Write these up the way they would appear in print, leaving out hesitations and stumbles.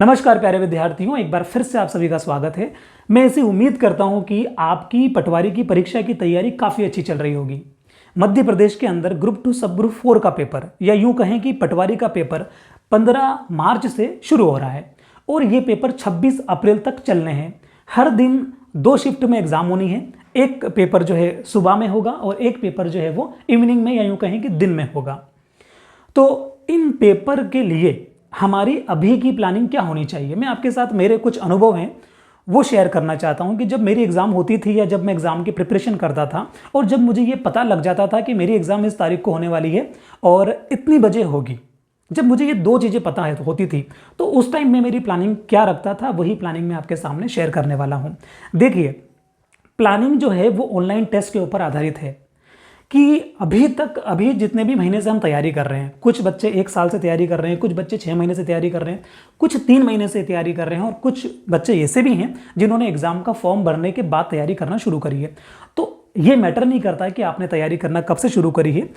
नमस्कार प्यारे विद्यार्थियों, एक बार फिर से आप सभी का स्वागत है। मैं ऐसी उम्मीद करता हूं कि आपकी पटवारी की परीक्षा की तैयारी काफ़ी अच्छी चल रही होगी। मध्य प्रदेश के अंदर ग्रुप 2 सब ग्रुप 4 का पेपर या यूं कहें कि पटवारी का पेपर 15 मार्च से शुरू हो रहा है और ये पेपर 26 अप्रैल तक चलने हैं। हर दिन 2 शिफ्ट में एग्जाम होनी है। एक पेपर जो है सुबह में होगा और एक पेपर जो है वो इवनिंग में या यूं कहें कि दिन में होगा। तो इन पेपर के लिए हमारी अभी की प्लानिंग क्या होनी चाहिए, मैं आपके साथ मेरे कुछ अनुभव हैं वो शेयर करना चाहता हूं कि जब मेरी एग्ज़ाम होती थी या जब मैं एग्ज़ाम की प्रिपरेशन करता था और जब मुझे ये पता लग जाता था कि मेरी एग्ज़ाम इस तारीख को होने वाली है और इतनी बजे होगी, जब मुझे ये 2 चीज़ें पता है होती थी तो उस टाइम में मेरी प्लानिंग क्या रखता था, वही प्लानिंग मैं आपके सामने शेयर करने वाला हूँ। देखिए, प्लानिंग जो है वो ऑनलाइन टेस्ट के ऊपर आधारित है कि अभी जितने भी महीने से हम तैयारी कर रहे हैं, कुछ बच्चे 1 साल से तैयारी कर रहे हैं, कुछ बच्चे 6 महीने से तैयारी कर रहे हैं, कुछ 3 महीने से तैयारी कर रहे हैं और कुछ बच्चे ऐसे भी हैं जिन्होंने एग्जाम का फॉर्म भरने के बाद तैयारी करना शुरू करी है। तो ये मैटर नहीं करता है कि आपने तैयारी करना कब से शुरू करी है,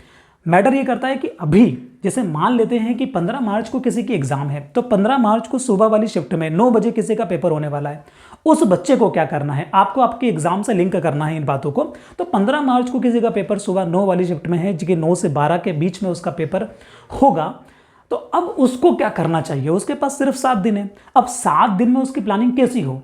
मैटर ये करता है कि अभी जैसे मान लेते हैं कि 15 मार्च को किसी की एग्जाम है तो 15 मार्च को सुबह वाली शिफ्ट में 9 बजे किसी का पेपर होने वाला है। उस बच्चे को क्या करना है, आपको आपके एग्जाम से लिंक करना है इन बातों को। तो 15 मार्च को किसी का पेपर सुबह 9 वाली शिफ्ट में है, जो 9 से 12 के बीच में उसका पेपर होगा। तो अब उसको क्या करना चाहिए, उसके पास सिर्फ 7 दिन है। अब 7 दिन में उसकी प्लानिंग कैसी हो,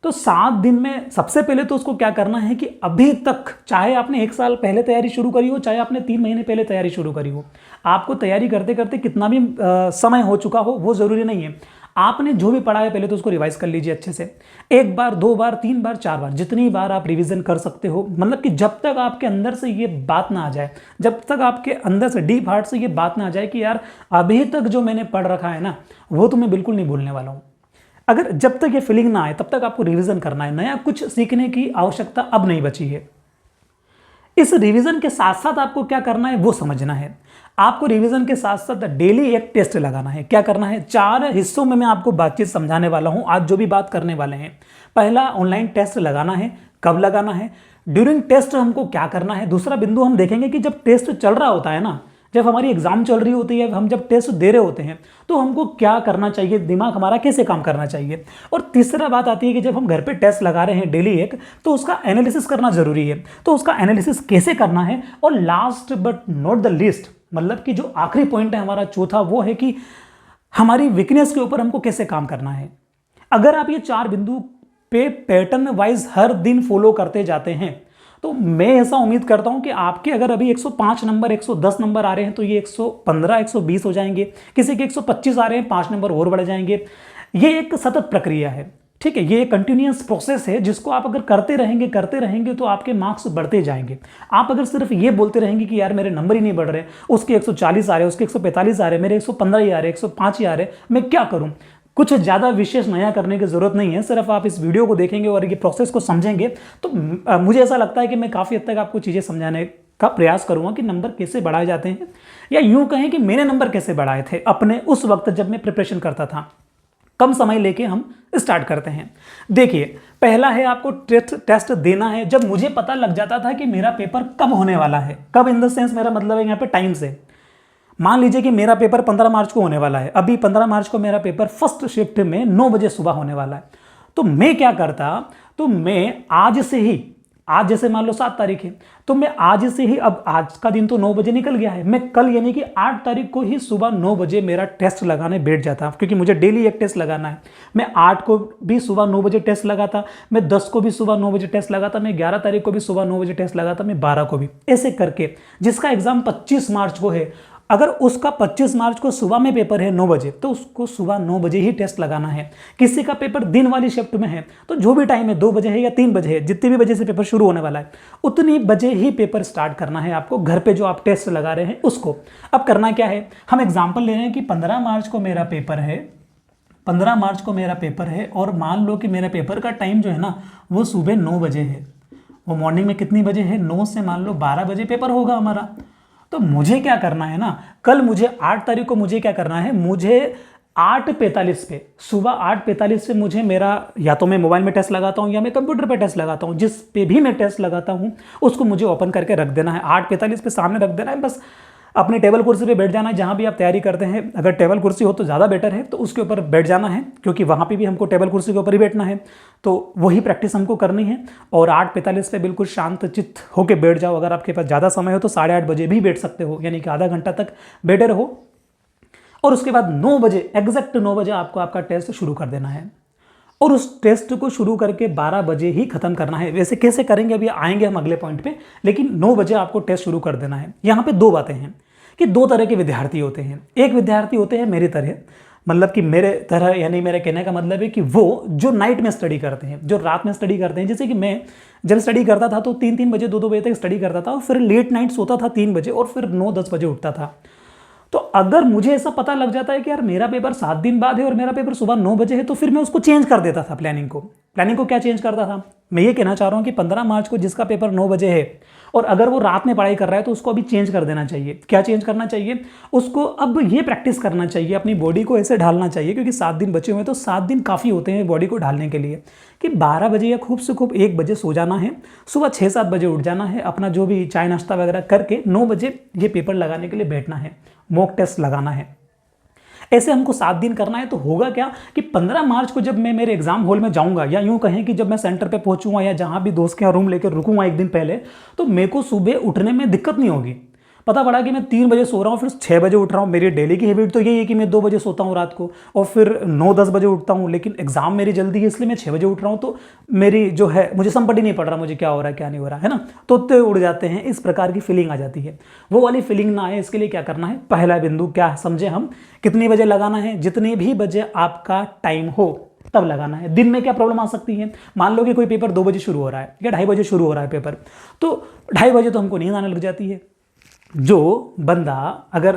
तो 7 दिन में सबसे पहले तो उसको क्या करना है कि अभी तक चाहे आपने 1 साल पहले तैयारी शुरू करी हो, चाहे आपने 3 महीने पहले तैयारी शुरू करी हो, आपको तैयारी करते करते कितना भी समय हो चुका हो वो जरूरी नहीं है। आपने जो भी पढ़ा है पहले तो उसको रिवाइज कर लीजिए अच्छे से, 1 बार 2 बार 3 बार 4 बार, जितनी बार आप रिवीजन कर सकते हो। मतलब कि जब तक आपके अंदर से ये बात ना आ जाए, जब तक आपके अंदर से डीप हार्ट से ये बात ना आ जाए कि यार अभी तक जो मैंने पढ़ रखा है ना वो तो मैं बिल्कुल नहीं भूलने वाला हूँ, अगर जब तक ये फीलिंग ना आए तब तक आपको रिवीजन करना है। नया कुछ सीखने की आवश्यकता अब नहीं बची है। इस रिवीजन के साथ साथ आपको क्या करना है वो समझना है। आपको रिवीजन के साथ साथ डेली एक टेस्ट लगाना है। क्या करना है, 4 हिस्सों में मैं आपको बातचीत समझाने वाला हूं आज जो भी बात करने वाले हैं। पहला, ऑनलाइन टेस्ट लगाना है, कब लगाना है, ड्यूरिंग टेस्ट हमको क्या करना है। दूसरा बिंदु हम देखेंगे कि जब टेस्ट चल रहा होता है ना, जब हमारी एग्जाम चल रही होती है, हम जब टेस्ट दे रहे होते हैं तो हमको क्या करना चाहिए, दिमाग हमारा कैसे काम करना चाहिए। और तीसरा बात आती है कि जब हम घर पे टेस्ट लगा रहे हैं डेली एक, तो उसका एनालिसिस करना जरूरी है। तो उसका एनालिसिस कैसे करना है। और last but not the least, मतलब कि जो आखिरी पॉइंट है हमारा चौथा, वो है कि हमारी वीकनेस के ऊपर हमको कैसे काम करना है। अगर आप ये 4 बिंदु पे पैटर्न वाइज हर दिन फॉलो करते जाते हैं तो मैं ऐसा उम्मीद करता हूं कि आपके अगर अभी 105 नंबर 110 नंबर आ रहे हैं तो ये 115 120 हो जाएंगे, किसी के 125 आ रहे हैं 5 नंबर और बढ़ जाएंगे। ये एक सतत प्रक्रिया है, ठीक है, ये एक कंटिन्यूअस प्रोसेस है जिसको आप अगर करते रहेंगे तो आपके मार्क्स बढ़ते जाएंगे। आप अगर सिर्फ ये बोलते रहेंगे कि यार मेरे नंबर ही नहीं बढ़ रहे, उसके 140 आ रहे, उसके 145 आ रहे, मेरे 115 ही आ रहे, 105 ही आ रहे, मैं क्या करूं। कुछ ज़्यादा विशेष नया करने की ज़रूरत नहीं है, सिर्फ आप इस वीडियो को देखेंगे और ये प्रोसेस को समझेंगे तो मुझे ऐसा लगता है कि मैं काफ़ी हद तक आपको चीज़ें समझाने का प्रयास करूंगा कि नंबर कैसे बढ़ाए जाते हैं, या यूं कहें कि मैंने नंबर कैसे बढ़ाए थे अपने उस वक्त जब मैं प्रिपरेशन करता था। कम समय लेके हम स्टार्ट करते हैं। देखिए, पहला है आपको टेस्ट देना है जब मुझे पता लग जाता था कि मेरा पेपर कब होने वाला है। कब इन द सेंस, मेरा मतलब है यहाँ पे टाइम से। मान लीजिए कि मेरा पेपर 15 मार्च को होने वाला है, अभी 15 मार्च को मेरा पेपर फर्स्ट शिफ्ट में 9 बजे सुबह होने वाला है। तो मैं क्या करता, तो मैं आज से ही, आज जैसे मान लो 7 तारीख है, तो मैं आज से ही, अब आज का दिन तो 9 बजे निकल गया है, मैं कल यानी कि 8 तारीख को ही सुबह 9 बजे मेरा टेस्ट लगाने बैठ जाता, क्योंकि मुझे डेली एक टेस्ट लगाना है। मैं 8 को भी सुबह 9 बजे टेस्ट लगाता, मैं 10 को भी सुबह 9 बजे टेस्ट लगाता, मैं 11 तारीख को भी सुबह 9 बजे टेस्ट लगाता, मैं 12 को भी, ऐसे करके। जिसका एग्जाम 25 मार्च को है, अगर उसका 25 मार्च को सुबह में पेपर है 9 बजे, तो उसको सुबह 9 बजे ही टेस्ट लगाना है। किसी का पेपर दिन वाली शिफ्ट में है तो जो भी टाइम है, 2 बजे है या 3 बजे है, जितनी भी बजे से पेपर शुरू होने वाला है उतनी बजे ही पेपर स्टार्ट करना है आपको, घर पे जो आप टेस्ट लगा रहे हैं उसको। अब करना क्या है, हम एग्जाम्पल ले रहे हैं कि 15 मार्च को मेरा पेपर है, 15 मार्च को मेरा पेपर है और मान लो कि मेरा पेपर का टाइम जो है ना वो सुबह 9 बजे है। वो मॉर्निंग में कितनी बजे है, 9 से मान लो 12 बजे पेपर होगा हमारा। तो मुझे क्या करना है ना, कल मुझे 8 तारीख को मुझे क्या करना है, मुझे 8:45 पे, सुबह 8:45 पे मुझे मेरा, या तो मैं मोबाइल में टेस्ट लगाता हूँ या मैं कंप्यूटर पे टेस्ट लगाता हूँ, जिस पे भी मैं टेस्ट लगाता हूँ उसको मुझे ओपन करके रख देना है। 8:45 पे सामने रख देना है बस। अपने टेबल कुर्सी पे बैठ जाना है, जहाँ भी आप तैयारी करते हैं। अगर टेबल कुर्सी हो तो ज़्यादा बेटर है, तो उसके ऊपर बैठ जाना है, क्योंकि वहाँ पे भी हमको टेबल कुर्सी के ऊपर ही बैठना है। तो वही प्रैक्टिस हमको करनी है। और 8:45 पे बिल्कुल शांत चित्त होकर बैठ जाओ। अगर आपके पास ज़्यादा समय हो तो 8:30 बजे भी बैठ सकते हो, यानी कि आधा घंटा तक बैठे रहो। और उसके बाद 9 बजे, एग्जैक्ट 9 बजे आपको आपका टेस्ट शुरू कर देना है। और उस टेस्ट को शुरू करके 12 बजे ही खत्म करना है। वैसे कैसे करेंगे अभी आएंगे हम अगले पॉइंट पे, लेकिन 9 बजे आपको टेस्ट शुरू कर देना है। यहाँ पे दो बातें हैं कि दो तरह के विद्यार्थी होते हैं। एक विद्यार्थी होते हैं मेरी तरह, मतलब कि मेरे तरह, यानी मेरे कहने का मतलब है कि वो जो नाइट में स्टडी करते हैं, जो रात में स्टडी करते हैं। जैसे कि मैं जब स्टडी करता था तो 3-3 बजे 2-2 बजे तक स्टडी करता था, और फिर लेट नाइट सोता था 3 बजे, और फिर 9-10 बजे उठता था। तो अगर मुझे ऐसा पता लग जाता है कि यार मेरा पेपर 7 दिन बाद है और मेरा पेपर सुबह 9 बजे है, तो फिर मैं उसको चेंज कर देता था। प्लानिंग को क्या चेंज करता था, मैं ये कहना चाह रहा हूँ कि 15 मार्च को जिसका पेपर 9 बजे है, और अगर वो रात में पढ़ाई कर रहा है तो उसको अभी चेंज कर देना चाहिए। क्या चेंज करना चाहिए, उसको अब ये प्रैक्टिस करना चाहिए, अपनी बॉडी को ऐसे ढालना चाहिए, क्योंकि 7 दिन बचे हुए हैं, तो 7 दिन काफ़ी होते हैं बॉडी को ढालने के लिए, कि 12 बजे या खूब से खूब 1 बजे सो जाना है, सुबह 6-7 बजे उठ जाना है, अपना जो भी चाय नाश्ता वगैरह करके 9 बजे ये पेपर लगाने के लिए बैठना है, मॉक टेस्ट लगाना है। ऐसे हमको 7 दिन करना है। तो होगा क्या कि 15 मार्च को जब मैं मेरे एग्जाम हॉल में जाऊंगा, या यूं कहें कि जब मैं सेंटर पे पहुंचूंगा या जहां भी दोस्त के यहाँ रूम लेकर रुकूंगा एक दिन पहले, तो मेरे को सुबह उठने में दिक्कत नहीं होगी। पता पड़ा कि मैं 3 बजे सो रहा हूँ, फिर 6 बजे उठ रहा हूँ। मेरी डेली की हैबिट तो यही है कि मैं 2 बजे सोता हूँ रात को, और फिर 9-10 बजे उठता हूँ। लेकिन एग्जाम मेरी जल्दी है, इसलिए मैं 6 बजे उठ रहा हूँ। तो मेरी जो है, मुझे संपट ही नहीं पड़ रहा मुझे क्या हो रहा है क्या नहीं हो रहा है ना, तोते उड़ जाते हैं, इस प्रकार की फीलिंग आ जाती है। वो वाली फीलिंग ना आए, इसके लिए क्या करना है, पहला बिंदु क्या समझे हम, कितने बजे लगाना है, जितने भी बजे आपका टाइम हो तब लगाना है। दिन में क्या प्रॉब्लम आ सकती है, मान लो कि कोई पेपर 2 बजे शुरू हो रहा है या 2:30 बजे शुरू हो रहा है पेपर, तो 2:30 बजे तो हमको नींद आने लग जाती है। जो बंदा अगर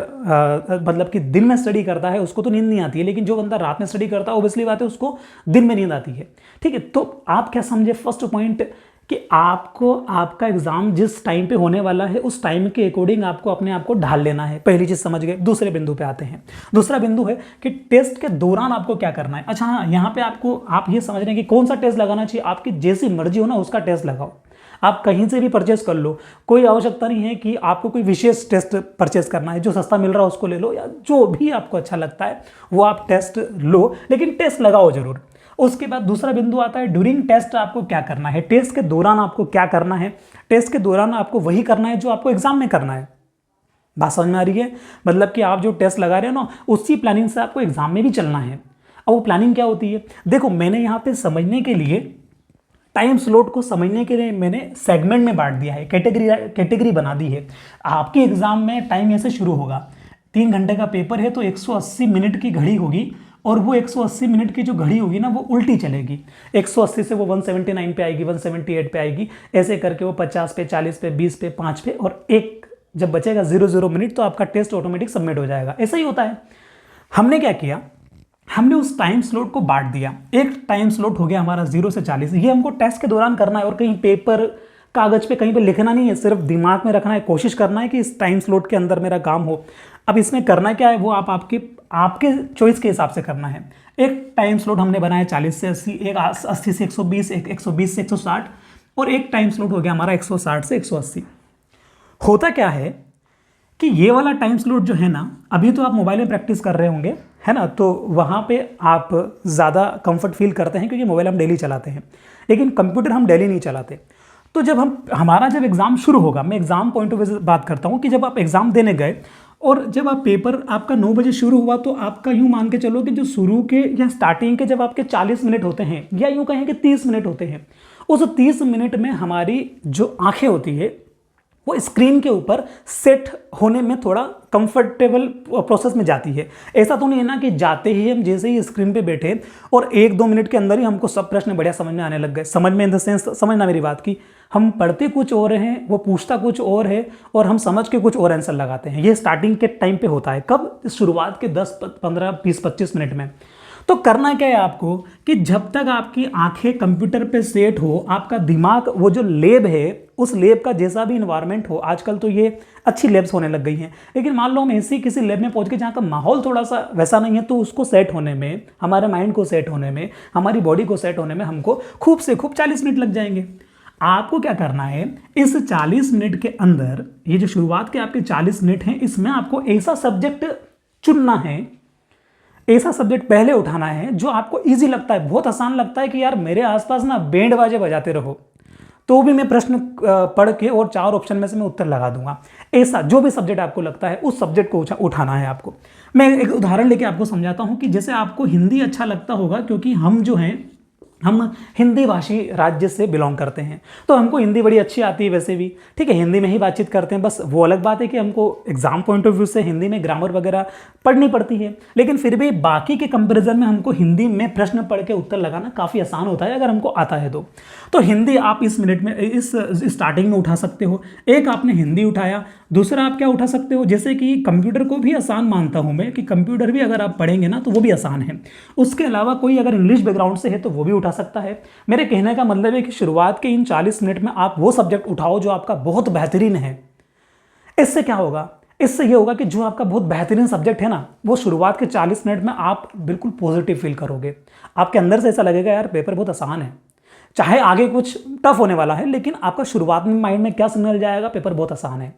मतलब कि दिन में स्टडी करता है उसको तो नींद नहीं आती है, लेकिन जो बंदा रात में स्टडी करता है ऑब्वियसली बात है उसको दिन में नींद आती है। ठीक है, तो आप क्या समझे फर्स्ट पॉइंट, कि आपको आपका एग्जाम जिस टाइम पे होने वाला है उस टाइम के अकॉर्डिंग आपको अपने आप को ढाल लेना है। पहली चीज समझ गए। दूसरे बिंदु पे आते हैं। दूसरा बिंदु है कि टेस्ट के दौरान आपको क्या करना है। अच्छा हाँ, यहाँ पे आप ये समझ रहे हैं कि कौन सा टेस्ट लगाना चाहिए, आपकी जैसी मर्जी हो ना उसका टेस्ट लगाओ। आप कहीं से भी परचेस कर लो, कोई आवश्यकता नहीं है कि आपको कोई विशेष टेस्ट परचेस करना है। जो सस्ता मिल रहा है उसको ले लो, या जो भी आपको अच्छा लगता है वो आप टेस्ट लो, लेकिन टेस्ट लगाओ जरूर। उसके बाद दूसरा बिंदु आता है ड्यूरिंग टेस्ट आपको क्या करना है। टेस्ट के दौरान आपको क्या करना है, टेस्ट के दौरान आपको वही करना है जो आपको एग्जाम में करना है। बात समझ में आ रही है, मतलब कि आप जो टेस्ट लगा रहे हो ना उसी प्लानिंग से आपको एग्जाम में भी चलना है। अब वो प्लानिंग क्या होती है, देखो मैंने यहाँ पे समझने के लिए, टाइम स्लॉट को समझने के लिए मैंने सेगमेंट में बांट दिया है, कैटेगरी बना दी है। आपके एग्जाम में टाइम ऐसे शुरू होगा, 3 घंटे का पेपर है तो 180 मिनट की घड़ी होगी, और वो 180 मिनट की जो घड़ी होगी ना वो उल्टी चलेगी। 180 से वो 179 पे आएगी, 178 पे आएगी, ऐसे करके वो 50 पे, 40 पे, 20 पे, 5 पे, और एक जब बचेगा 00 मिनट तो आपका टेस्ट ऑटोमेटिक सबमिट हो जाएगा। ऐसा ही होता है। हमने क्या किया, हमने उस टाइम स्लॉट को बांट दिया। एक टाइम स्लॉट हो गया हमारा 0 से 40, ये हमको टेस्ट के दौरान करना है, और कहीं पेपर कागज पे कहीं पे लिखना नहीं है, सिर्फ दिमाग में रखना है, कोशिश करना है कि इस टाइम स्लॉट के अंदर मेरा काम हो। अब इसमें करना क्या है वो आपके चॉइस के हिसाब से करना है। एक टाइम स्लॉट हमने बनाया 40 से 80, एक 80 से 120, एक 120 से 160, और एक टाइम स्लॉट हो गया हमारा 160 से 180। होता क्या है कि ये वाला टाइम स्लॉट जो है ना, अभी तो आप मोबाइल में प्रैक्टिस कर रहे होंगे है ना, तो वहाँ पे आप ज़्यादा कंफर्ट फील करते हैं क्योंकि मोबाइल हम डेली चलाते हैं, लेकिन कंप्यूटर हम डेली नहीं चलाते। तो जब हमारा जब एग्ज़ाम शुरू होगा, मैं एग्ज़ाम पॉइंट ऑफ व्यू से बात करता हूँ, कि जब आप एग्ज़ाम देने गए और जब आप पेपर आपका 9 बजे शुरू हुआ, तो आपका यूँ मान के चलो कि जो शुरू के या स्टार्टिंग के जब आपके 40 मिनट होते हैं, या यूँ कहें कि 30 मिनट होते हैं, उस 30 मिनट में हमारी जो आँखें होती है वो स्क्रीन के ऊपर सेट होने में थोड़ा कंफर्टेबल प्रोसेस में जाती है। ऐसा तो नहीं है ना कि जाते ही हम जैसे ही स्क्रीन पे बैठे और 1-2 मिनट के अंदर ही हमको सब प्रश्न बढ़िया समझ में आने लग गए। समझ में इन द सेंस, समझना मेरी बात की, हम पढ़ते कुछ और हैं, वो पूछता कुछ और है, और हम समझ के कुछ और आंसर लगाते हैं। ये स्टार्टिंग के टाइम पे होता है। कब? शुरुआत के 10, 15, 20, 25 मिनट में। तो करना क्या है आपको, कि जब तक आपकी आंखें कंप्यूटर पे सेट हो, आपका दिमाग, वो जो लैब है उस लैब का जैसा भी इन्वायरमेंट हो, आजकल तो ये अच्छी लैब्स होने लग गई हैं, लेकिन मान लो हम ऐसी किसी लैब में पहुंच के जहाँ का माहौल थोड़ा सा वैसा नहीं है, तो उसको सेट होने में, हमारे माइंड को सेट होने में, हमारी बॉडी को सेट होने में हमको खूब से खूब 40 मिनट लग जाएंगे। आपको क्या करना है, इस 40 मिनट के अंदर, ये जो शुरुआत के आपके 40 मिनट हैं, इसमें आपको ऐसा सब्जेक्ट चुनना है, ऐसा सब्जेक्ट पहले उठाना है जो आपको इजी लगता है, बहुत आसान लगता है कि यार मेरे आसपास ना बैंड बाजे बजाते रहो तो भी मैं प्रश्न पढ़ के और 4 ऑप्शन में से मैं उत्तर लगा दूंगा। ऐसा जो भी सब्जेक्ट आपको लगता है उस सब्जेक्ट को उठाना है आपको। मैं एक उदाहरण लेके आपको समझाता हूं कि जैसे आपको हिंदी अच्छा लगता होगा, क्योंकि हम हिंदी भाषी राज्य से बिलोंग करते हैं, तो हमको हिंदी बड़ी अच्छी आती है वैसे भी, ठीक है, हिंदी में ही बातचीत करते हैं। बस वो अलग बात है कि हमको एग्जाम पॉइंट ऑफ व्यू से हिंदी में ग्रामर वगैरह पढ़नी पड़ती है, लेकिन फिर भी बाकी के कंपैरिजन में हमको हिंदी में प्रश्न पढ़ के उत्तर लगाना काफ़ी आसान होता है अगर हमको आता है तो हिंदी आप इस मिनट में, इस स्टार्टिंग में उठा सकते हो। एक आपने हिंदी उठाया, दूसरा आप क्या उठा सकते हो, जैसे कि कंप्यूटर को भी आसान मानता हूं मैं कि कंप्यूटर भी अगर आप पढ़ेंगे ना तो वो भी आसान है। उसके अलावा कोई अगर इंग्लिश बैकग्राउंड से है तो वो भी उठा सकता है। मेरे कहने का मतलब है कि शुरुआत के इन 40 मिनट में आप वो सब्जेक्ट उठाओ जो आपका बहुत बेहतरीन है। इससे क्या होगा, इससे ये होगा कि जो आपका बहुत बेहतरीन सब्जेक्ट है ना, वो शुरुआत के 40 मिनट में आप बिल्कुल पॉजिटिव फील करोगे। आपके अंदर से ऐसा लगेगा यार पेपर बहुत आसान है, चाहे आगे कुछ टफ होने वाला है, लेकिन आपका शुरुआत में माइंड में क्या सिग्नल जाएगा, पेपर बहुत आसान है।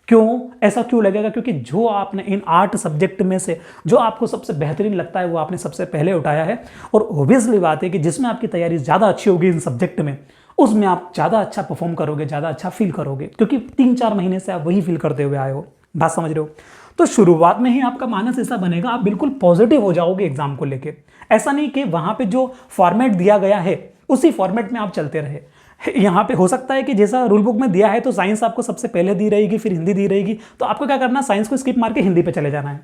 क्यों ऐसा क्यों लगेगा, क्योंकि जो आपने इन 8 सब्जेक्ट में से जो आपको सबसे बेहतरीन लगता है वो आपने सबसे पहले उठाया है। और ऑब्वियसली बात है कि जिसमें आपकी तैयारी ज़्यादा अच्छी होगी इन सब्जेक्ट में, उसमें आप ज़्यादा अच्छा परफॉर्म करोगे, ज़्यादा अच्छा फील करोगे, क्योंकि 3-4 महीने से आप वही फील करते हुए आए हो। बात समझ रहे हो? तो शुरुआत में ही आपका मानस ऐसा बनेगा, आप बिल्कुल पॉजिटिव हो जाओगे एग्जाम को लेके। ऐसा नहीं कि वहाँ पे जो फॉर्मेट दिया गया है उसी फॉर्मेट में आप चलते रहे। यहाँ पे हो सकता है कि जैसा रूल बुक में दिया है तो साइंस आपको सबसे पहले दी रहेगी, फिर हिंदी दी रहेगी, तो आपको क्या करना है, साइंस को स्किप मार के हिंदी पे चले जाना है।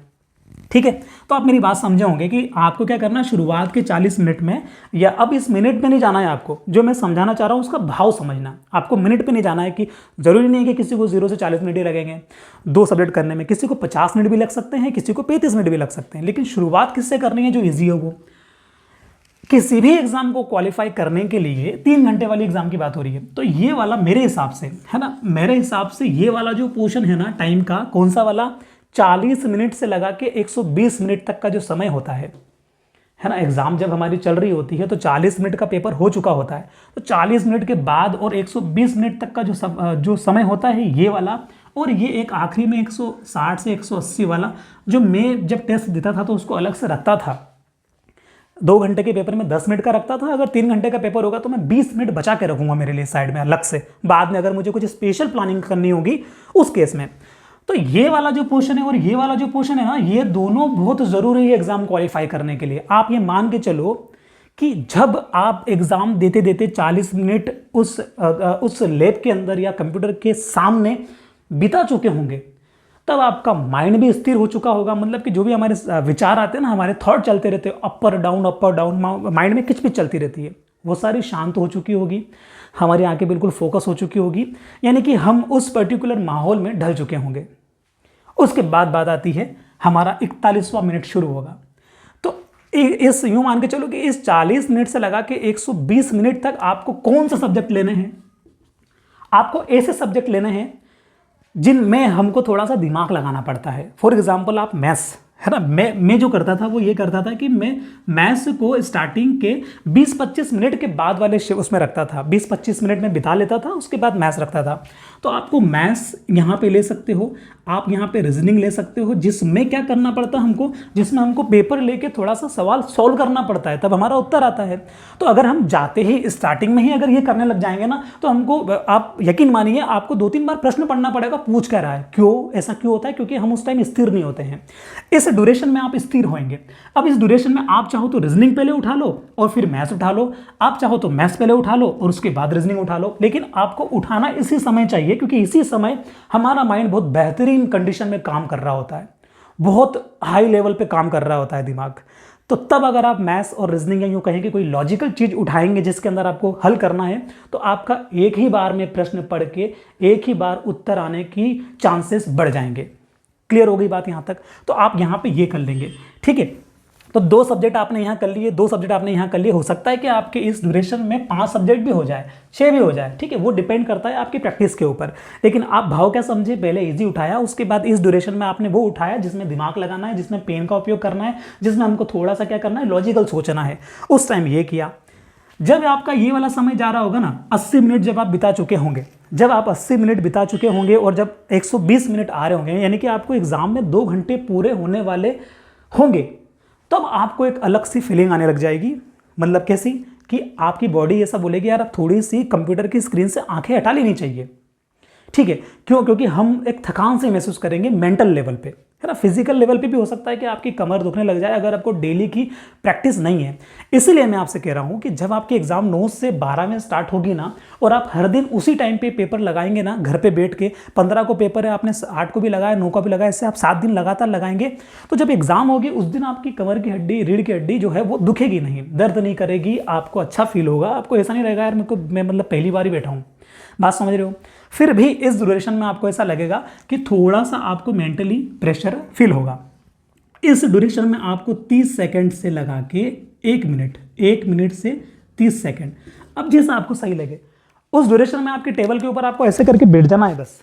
ठीक है, तो आप मेरी बात समझे होंगे कि आपको क्या करना है, शुरुआत के 40 मिनट में, या अब इस मिनट में नहीं जाना है आपको, जो मैं समझाना चाह रहा हूँ उसका भाव समझना। आपको मिनट पे नहीं जाना है, कि जरूरी नहीं है कि किसी को 0 से 40 मिनट ही लगेंगे 2 सब्जेक्ट करने में, किसी को 50 मिनट भी लग सकते हैं, किसी को 35 मिनट भी लग सकते हैं, लेकिन शुरुआत किससे करनी है, जो ईजी हो वो। किसी भी एग्जाम को क्वालिफाई करने के लिए 3 घंटे वाली एग्जाम की बात हो रही है, तो ये वाला मेरे हिसाब से है ना, मेरे हिसाब से ये वाला जो पोर्शन है ना टाइम का, कौन सा वाला, 40 मिनट से लगा के 120 मिनट तक का जो समय होता है ना, एग्जाम जब हमारी चल रही होती है तो 40 मिनट का पेपर हो चुका होता है, तो 40 मिनट के बाद और 120 मिनट तक का जो समय होता है ये वाला, और ये एक आखिरी में 160 से 180 वाला, जो मैं जब टेस्ट देता था तो उसको अलग से रखता था। 2 घंटे के पेपर में 10 मिनट का रखता था, अगर 3 घंटे का पेपर होगा तो मैं 20 मिनट बचा के रखूंगा मेरे लिए साइड में अलग से, बाद में अगर मुझे कुछ स्पेशल प्लानिंग करनी होगी उस केस में। तो ये वाला जो पोर्शन है और ये वाला जो पोर्शन है ना, ये दोनों बहुत जरूरी है एग्जाम क्वालिफाई करने के लिए। आप ये मान के चलो कि जब आप एग्जाम देते देते 40 मिनट उस लैब के अंदर या कंप्यूटर के सामने बिता चुके होंगे, तब आपका माइंड भी स्थिर हो चुका होगा। मतलब कि जो भी हमारे विचार आते हैं ना, हमारे थॉट चलते रहते हैं अपर डाउन, माइंड में किचपिच चलती रहती है, वो सारी शांत हो चुकी होगी, हमारी आंखें बिल्कुल फोकस हो चुकी होगी, यानी कि हम उस पर्टिकुलर माहौल में ढल चुके होंगे। उसके बाद बात आती है, हमारा 41वां मिनट शुरू होगा। तो इस यूं मान के चलो कि इस 40 मिनट से लगा के 120 मिनट तक आपको कौन सा सब्जेक्ट लेने हैं, आपको ऐसे सब्जेक्ट लेने हैं जिनमें हमको थोड़ा सा दिमाग लगाना पड़ता है। फॉर एग्जाम्पल आप मैथ्स, है ना, मैं जो करता था वो ये करता था कि मैं मैथ्स को स्टार्टिंग के 20-25 मिनट के बाद वाले उसमें रखता था, 20-25 मिनट में बिता लेता था, उसके बाद मैथ्स रखता था। तो आपको मैथ्स यहाँ पे ले सकते हो, आप यहाँ पे रीजनिंग ले सकते हो, जिसमें क्या करना पड़ता है हमको, जिसमें हमको पेपर लेके थोड़ा सा सवाल सॉल्व करना पड़ता है, तब हमारा उत्तर आता है। तो अगर हम जाते ही स्टार्टिंग में ही अगर ये करने लग जाएंगे ना, तो हमको, आप यकीन मानिए, आपको 2-3 बार प्रश्न पढ़ना पड़ेगा पूछ कर रहा है। क्यों ऐसा क्यों होता है? क्योंकि हम उस टाइम स्थिर नहीं होते हैं। इस ड्यूरेशन में आप स्थिर होंगे। अब इस ड्यूरेशन में आप चाहो तो रीजनिंग पहले उठा लो और फिर मैथ्स उठा लो, आप चाहो तो मैथ्स पहले उठा लो और उसके बाद रीजनिंग उठा लो, लेकिन आपको उठाना इसी समय चाहिए, क्योंकि इसी समय हमारा माइंड बहुत बेहतरीन कंडीशन में काम कर रहा होता है, बहुत हाई लेवल पे काम कर रहा होता है दिमाग। तो तब अगर आप मैथ्स और रीजनिंग या यूं कहें कि कोई लॉजिकल चीज उठाएंगे जिसके अंदर आपको हल करना है, तो आपका एक ही बार में प्रश्न पढ़ के एक ही बार उत्तर आने की चांसेस बढ़ जाएंगे। क्लियर हो गई बात यहां तक? तो आप यहां पे ये कर लेंगे, ठीक है। तो 2 सब्जेक्ट आपने यहां कर लिए, 2 सब्जेक्ट आपने यहां कर लिए, हो सकता है कि आपके इस ड्यूरेशन में 5 सब्जेक्ट भी हो जाए, 6 भी हो जाए, ठीक है, वो डिपेंड करता है आपकी प्रैक्टिस के ऊपर। लेकिन आप भाव क्या समझे, पहले इजी उठाया, उसके बाद इस ड्यूरेशन में आपने वो उठाया जिसमें दिमाग लगाना है, जिसमें पेन का उपयोग करना है, जिसमें हमको थोड़ा सा क्या करना है, लॉजिकल सोचना है, उस टाइम ये किया। जब आपका ये वाला समय जा रहा होगा ना, 80 मिनट जब आप बिता चुके होंगे, जब आप 80 मिनट बिता चुके होंगे और जब 120 मिनट आ रहे होंगे, यानी कि आपको एग्जाम में 2 घंटे पूरे होने वाले होंगे, तब आपको एक अलग सी फीलिंग आने लग जाएगी। मतलब कैसी कि आपकी बॉडी ऐसा बोलेगी यार थोड़ी सी कंप्यूटर की स्क्रीन से आंखें हटा लेनी चाहिए। ठीक है, क्यों? क्योंकि हम एक थकान से महसूस करेंगे मेंटल लेवल पे, है ना। फिजिकल लेवल पे भी हो सकता है कि आपकी कमर दुखने लग जाए अगर आपको डेली की प्रैक्टिस नहीं है। इसीलिए मैं आपसे कह रहा हूं कि जब आपकी एग्जाम 9 से 12 में स्टार्ट होगी ना, और आप हर दिन उसी टाइम पे पेपर लगाएंगे ना, घर पे बैठ के 15 को पेपर है, आपने 8 को भी लगाया, 9 को भी लगाया, इससे आप 7 दिन लगातार लगाएंगे, तो जब एग्जाम होगी उस दिन आपकी कमर की हड्डी, रीढ़ की हड्डी जो है वो दुखेगी नहीं, दर्द नहीं करेगी, आपको अच्छा फील होगा। आपको ऐसा नहीं रहेगा यार मैं मतलब पहली बार ही बैठा हूँ। बात समझ रहे हो? फिर भी इस ड्यूरेशन में आपको ऐसा लगेगा कि थोड़ा सा आपको मेंटली प्रेशर फील होगा। इस ड्यूरेशन में आपको 30 सेकंड से लगा के 1 मिनट से 30 सेकंड, अब जैसा आपको सही लगे उस ड्यूरेशन में आपके टेबल के ऊपर आपको ऐसे करके बैठ जाना है बस।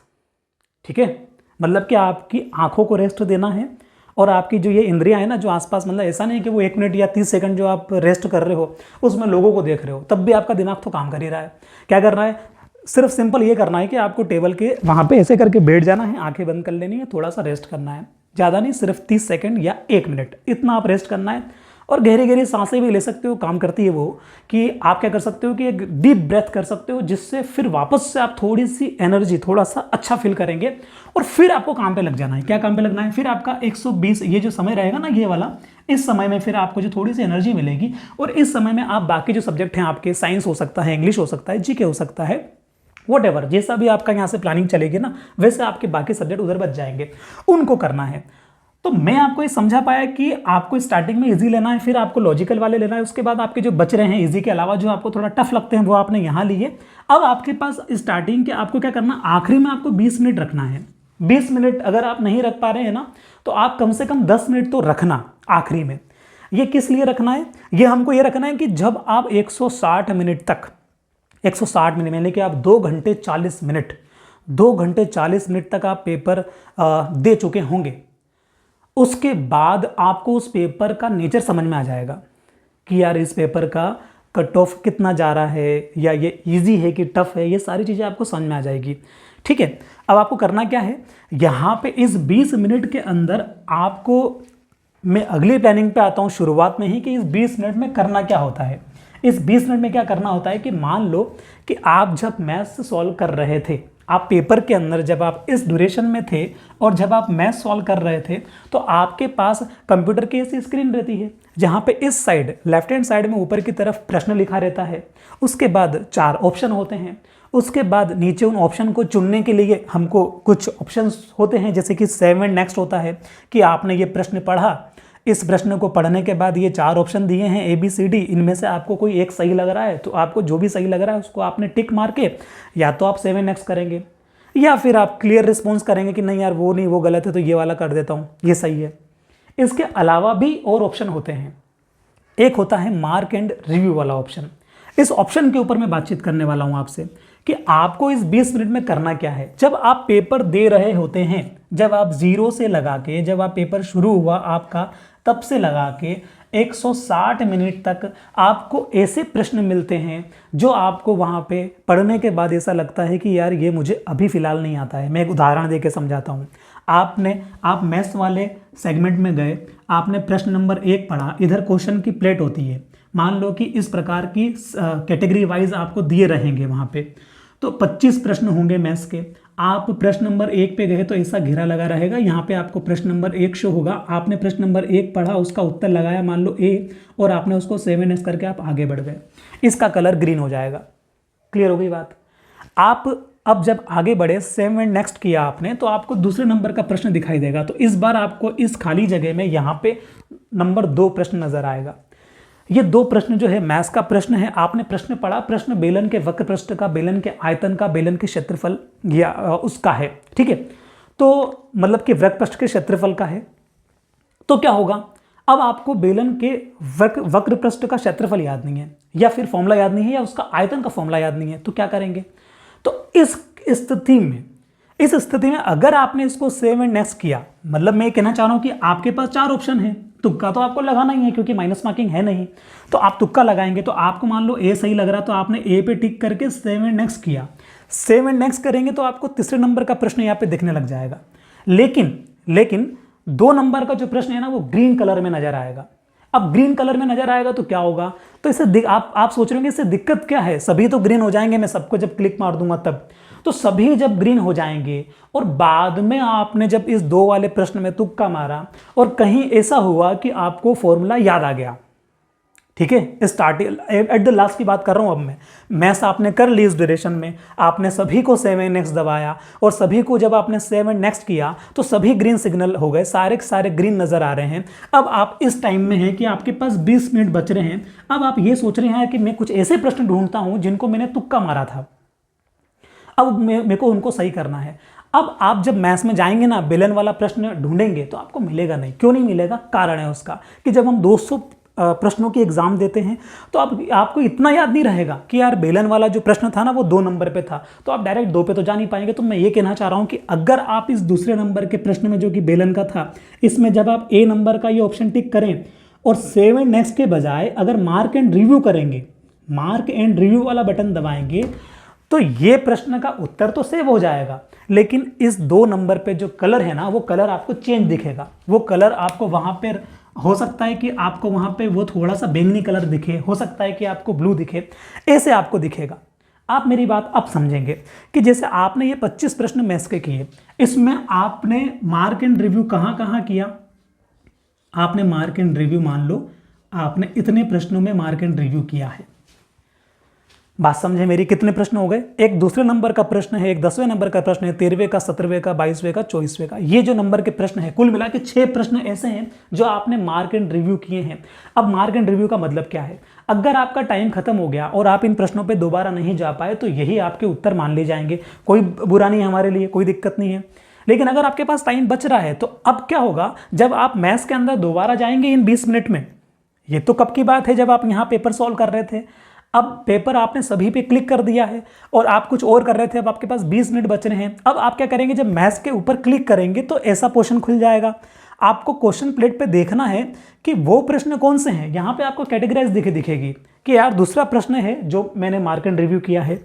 ठीक है, मतलब कि आपकी आंखों को रेस्ट देना है, और आपकी जो ये इंद्रियां है ना जो आसपास, मतलब ऐसा नहीं कि वो 1 मिनट या 30 सेकंड जो आप रेस्ट कर रहे हो उसमें लोगों को देख रहे हो, तब भी आपका दिमाग तो काम कर ही रहा है। क्या करना है? सिर्फ सिंपल ये करना है कि आपको टेबल के वहाँ पे ऐसे करके बैठ जाना है, आंखें बंद कर लेनी है, थोड़ा सा रेस्ट करना है, ज़्यादा नहीं, सिर्फ 30 सेकंड या 1 मिनट इतना आप रेस्ट करना है। और गहरी गहरी सांसें भी ले सकते हो, काम करती है वो कि आप क्या कर सकते हो कि एक डीप ब्रेथ कर सकते हो, जिससे फिर वापस से आप थोड़ी सी एनर्जी, थोड़ा सा अच्छा फील करेंगे, और फिर आपको काम पे लग जाना है। क्या काम पे लगना है? फिर आपका 120 ये जो समय रहेगा ना, ये वाला, इस समय में फिर आपको जो थोड़ी सी एनर्जी मिलेगी, और इस समय में आप बाकी जो सब्जेक्ट हैं आपके, साइंस हो सकता है, इंग्लिश हो सकता है, जीके हो सकता है, वॉटेवर जैसा भी आपका यहाँ से प्लानिंग चलेगी ना, वैसे आपके बाकी सब्जेक्ट उधर बच जाएंगे, उनको करना है। तो मैं आपको ये समझा पाया कि आपको स्टार्टिंग में इजी लेना है, फिर आपको लॉजिकल वाले लेना है, उसके बाद आपके जो बच रहे हैं इजी के अलावा जो आपको थोड़ा टफ लगते हैं वो आपने यहाँ लिए। अब आपके पास स्टार्टिंग के आपको क्या करना, आखिरी में आपको 20 मिनट रखना है। 20 मिनट अगर आप नहीं रख पा रहे हैं ना, तो आप कम से कम 10 मिनट तो रखना आखिरी में। ये किस लिए रखना है? ये हमको ये रखना है कि जब आप 160 मिनट तक, 160 मिनट यानी कि आप 2 घंटे 40 मिनट, 2 घंटे 40 मिनट तक आप पेपर दे चुके होंगे, उसके बाद आपको उस पेपर का नेचर समझ में आ जाएगा कि यार इस पेपर का कट ऑफ कितना जा रहा है, या ये इजी है कि टफ है, ये सारी चीज़ें आपको समझ में आ जाएगी। ठीक है, अब आपको करना क्या है, यहाँ पे इस 20 मिनट के अंदर आपको, मैं अगली प्लानिंग पे आता हूँ शुरुआत में ही, कि इस 20 मिनट में करना क्या होता है। इस 20 मिनट में क्या करना होता है कि मान लो कि आप जब मैथ्स सॉल्व कर रहे थे, आप पेपर के अंदर जब आप इस ड्यूरेशन में थे और जब आप मैथ सॉल्व कर रहे थे, तो आपके पास कंप्यूटर की ऐसी स्क्रीन रहती है जहाँ पे इस साइड, लेफ्ट हैंड साइड में ऊपर की तरफ प्रश्न लिखा रहता है, उसके बाद 4 ऑप्शन होते हैं, उसके बाद नीचे उन ऑप्शन को चुनने के लिए हमको कुछ ऑप्शंस होते हैं, जैसे कि सेव एंड नेक्स्ट होता है कि आपने ये प्रश्न पढ़ा, इस प्रश्न को पढ़ने के बाद ये 4 ऑप्शन दिए हैं ABCD, इनमें से आपको कोई एक सही लग रहा है, तो आपको जो भी सही लग रहा है उसको आपने टिक मार के या तो आप 7 नेक्स्ट करेंगे, या फिर आप क्लियर रिस्पॉन्स करेंगे कि नहीं यार वो नहीं, वो गलत है, तो ये वाला कर देता हूँ, ये सही है। इसके अलावा भी और ऑप्शन होते हैं। एक होता है मार्क एंड रिव्यू वाला ऑप्शन। इस ऑप्शन के ऊपर मैं बातचीत करने वाला हूँ आपसे कि आपको इस 20 मिनट में करना क्या है। जब आप पेपर दे रहे होते हैं, जब आप 0 से लगा के, जब आप पेपर शुरू हुआ आपका तब से लगा के 160 मिनट तक आपको ऐसे प्रश्न मिलते हैं जो आपको वहाँ पे पढ़ने के बाद ऐसा लगता है कि यार ये मुझे अभी फ़िलहाल नहीं आता है। मैं एक उदाहरण दे के समझाता हूँ। आप मैथ्स वाले सेगमेंट में गए, आपने प्रश्न नंबर 1 पढ़ा, इधर क्वेश्चन की प्लेट होती है, मान लो कि इस प्रकार की कैटेगरी वाइज आपको दिए रहेंगे वहाँ पे, तो 25 प्रश्न होंगे मैथ्स के। आप प्रश्न नंबर 1 पे गए तो ऐसा घेरा लगा रहेगा, यहाँ पे आपको प्रश्न नंबर 1 शो होगा, आपने प्रश्न नंबर 1 पढ़ा, उसका उत्तर लगाया मान लो A, और आपने उसको 7S करके आप आगे बढ़ गए, इसका कलर ग्रीन हो जाएगा। क्लियर हो गई बात? आप अब जब आगे बढ़े, 7 नेक्स्ट किया आपने, तो आपको दूसरे नंबर का प्रश्न दिखाई देगा, तो इस बार आपको इस खाली जगह में यहाँ पे नंबर 2 प्रश्न नजर आएगा। ये 2 प्रश्न जो है मैथ्स का प्रश्न है। आपने प्रश्न पढ़ा, प्रश्न बेलन के वक्र पृष्ठ का, बेलन के आयतन का, बेलन के क्षेत्रफल या उसका है, ठीक है, तो मतलब कि वक्र पृष्ठ के क्षेत्रफल का है। तो क्या होगा, अब आपको बेलन के वक्र पृष्ठ का क्षेत्रफल याद नहीं है, या फिर फॉर्मूला याद नहीं है, या उसका आयतन का फॉर्मूला याद नहीं है, तो क्या करेंगे? तो इस स्थिति में अगर आपने इसको सेव एंड नेक्स्ट किया, मतलब मैं कहना चाह रहा हूं कि आपके पास 4 ऑप्शन है, तुक्का तो आपको लगाना ही है क्योंकि माइनस मार्किंग है नहीं, तो आप तुक्का लगाएंगे। तो आपको मान लो ए सही लग रहा तो आपने ए पे टिक करके सेव एंड नेक्स्ट किया। सेव एंड नेक्स्ट करेंगे तो आपको तीसरे नंबर का प्रश्न यहाँ पे दिखने लग जाएगा। लेकिन 2 नंबर का जो प्रश्न है ना वो ग्रीन कलर में नजर आएगा। अब ग्रीन कलर में नजर आएगा तो क्या होगा, तो इससे आप सोच रहे होंगे इससे दिक्कत क्या है, सभी तो ग्रीन हो जाएंगे, मैं सबको जब क्लिक मार दूंगा तब। तो सभी जब ग्रीन हो जाएंगे और बाद में आपने जब इस 2 वाले प्रश्न में तुक्का मारा और कहीं ऐसा हुआ कि आपको फॉर्मूला याद आ गया, ठीक है, स्टार्टिंग एट द लास्ट की बात कर रहा हूं। अब मैं मैथ्स आपने कर ली इस ड्यूरेशन में, आपने सभी को सेव एंड नेक्स्ट दबाया और सभी को जब आपने सेव एंड नेक्स्ट किया तो सभी ग्रीन सिग्नल हो गए, सारे के सारे ग्रीन नजर आ रहे हैं। अब आप इस टाइम में हैं कि आपके पास 20 मिनट बच रहे हैं। अब आप ये सोच रहे हैं कि मैं कुछ ऐसे प्रश्न ढूंढता हूं जिनको मैंने तुक्का मारा था, अब मेरे को उनको सही करना है। अब आप जब मैथ्स में जाएंगे ना, बेलन वाला प्रश्न ढूंढेंगे तो आपको मिलेगा नहीं। क्यों नहीं मिलेगा, कारण है उसका कि जब हम 200 प्रश्नों की एग्जाम देते हैं तो आपको इतना याद नहीं रहेगा कि यार बेलन वाला जो प्रश्न था ना वो 2 नंबर पे था, तो आप डायरेक्ट 2 पे तो जा नहीं पाएंगे। तो मैं ये कहना चाह रहा हूं कि अगर आप इस दूसरे नंबर के प्रश्न में जो कि बेलन का था, इसमें जब आप ए नंबर का ये ऑप्शन टिक करें और सेव एंड नेक्स्ट के बजाय अगर मार्क एंड रिव्यू करेंगे, मार्क एंड रिव्यू वाला बटन दबाएंगे, तो ये प्रश्न का उत्तर तो सेव हो जाएगा, लेकिन इस 2 नंबर पे जो कलर है ना वो कलर आपको चेंज दिखेगा। वो कलर आपको वहां पर हो सकता है कि आपको वहां पे वो थोड़ा सा बैंगनी कलर दिखे, हो सकता है कि आपको ब्लू दिखे, ऐसे आपको दिखेगा। आप मेरी बात अब समझेंगे कि जैसे आपने ये 25 प्रश्न मैथ्स के किए, इसमें आपने मार्क एंड रिव्यू कहाँ कहाँ किया, आपने मार्क एंड रिव्यू मान लो आपने इतने प्रश्नों में मार्क एंड रिव्यू किया है। बात समझे मेरी, कितने प्रश्न हो गए, एक दूसरे नंबर का प्रश्न है, एक 10वें नंबर का प्रश्न है, 13वें का, 17वें का, 22वें का, 24वें का, ये जो नंबर के प्रश्न है कुल मिला के 6 प्रश्न ऐसे हैं जो आपने मार्क एंड रिव्यू किए हैं। अब मार्क एंड रिव्यू का मतलब क्या है, अगर आपका टाइम खत्म हो गया और आप इन प्रश्नों पर दोबारा नहीं जा पाए तो यही आपके उत्तर मान लिए जाएंगे, कोई बुरा नहीं है हमारे लिए, कोई दिक्कत नहीं है। लेकिन अगर आपके पास टाइम बच रहा है तो अब क्या होगा, जब आप मैथ्स के अंदर दोबारा जाएंगे इन 20 मिनट में, ये तो कब की बात है जब आप यहाँ पेपर सॉल्व कर रहे थे, अब पेपर आपने सभी पे क्लिक कर दिया है और आप कुछ और कर रहे थे, अब आपके पास 20 मिनट बच रहे हैं। अब आप क्या करेंगे, जब मैथ्स के ऊपर क्लिक करेंगे तो ऐसा पोर्शन खुल जाएगा, आपको क्वेश्चन प्लेट पे देखना है कि वो प्रश्न कौन से हैं। यहाँ पे आपको कैटेगराइज दिखेगी कि यार दूसरा प्रश्न है जो मैंने मार्क एंड रिव्यू किया है,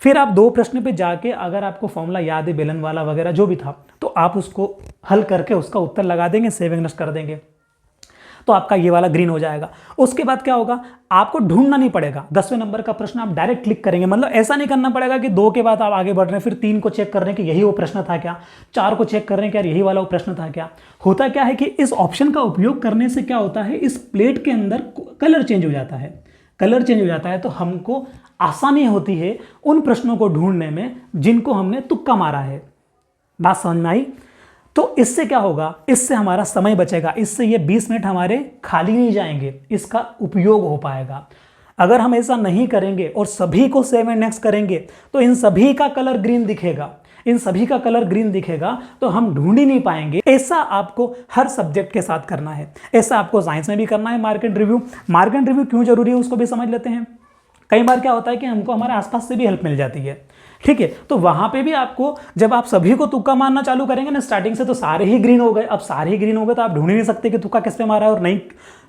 फिर आप 2 प्रश्न पे जाके अगर आपको फॉर्मूला याद है बेलन वाला वगैरह जो भी था तो आप उसको हल करके उसका उत्तर लगा देंगे, सेव एंड नेक्स्ट कर देंगे, तो आपका ये वाला ग्रीन हो जाएगा। उसके बाद क्या होगा, आपको ढूंढना नहीं पड़ेगा, 10वें नंबर का प्रश्न आप डायरेक्ट क्लिक करेंगे, मतलब ऐसा नहीं करना पड़ेगा कि 2 के बाद आप आगे बढ़ रहे हैं फिर 3 को चेक कर रहे हैं कि यही वो प्रश्न था क्या, 4 को चेक कर रहे हैं कि यार यही वाला वो प्रश्न था क्या। होता क्या है कि इस ऑप्शन का उपयोग करने से क्या होता है, इस प्लेट के अंदर कलर चेंज हो जाता है, कलर चेंज हो जाता है तो हमको आसानी होती है उन प्रश्नों को ढूंढने में जिनको हमने तुक्का मारा है। बात समझ में आई। तो इससे क्या होगा, इससे हमारा समय बचेगा, इससे ये 20 मिनट हमारे खाली नहीं जाएंगे, इसका उपयोग हो पाएगा। अगर हम ऐसा नहीं करेंगे और सभी को सेव एंड नेक्स्ट करेंगे तो इन सभी का कलर ग्रीन दिखेगा, इन सभी का कलर ग्रीन दिखेगा तो हम ढूंढ ही नहीं पाएंगे। ऐसा आपको हर सब्जेक्ट के साथ करना है, ऐसा आपको साइंस में भी करना है। Mark and review, mark and review क्यों जरूरी है उसको भी समझ लेते हैं। कई बार क्या होता है कि हमको हमारे आसपास से भी हेल्प मिल जाती है, ठीक है, तो वहां पे भी आपको जब आप सभी को तुक्का मारना चालू करेंगे ना स्टार्टिंग से, तो सारे ही ग्रीन हो गए। अब सारे ही ग्रीन हो गए तो आप ढूंढ ही नहीं सकते कि तुक्का किस पे मारा है और नहीं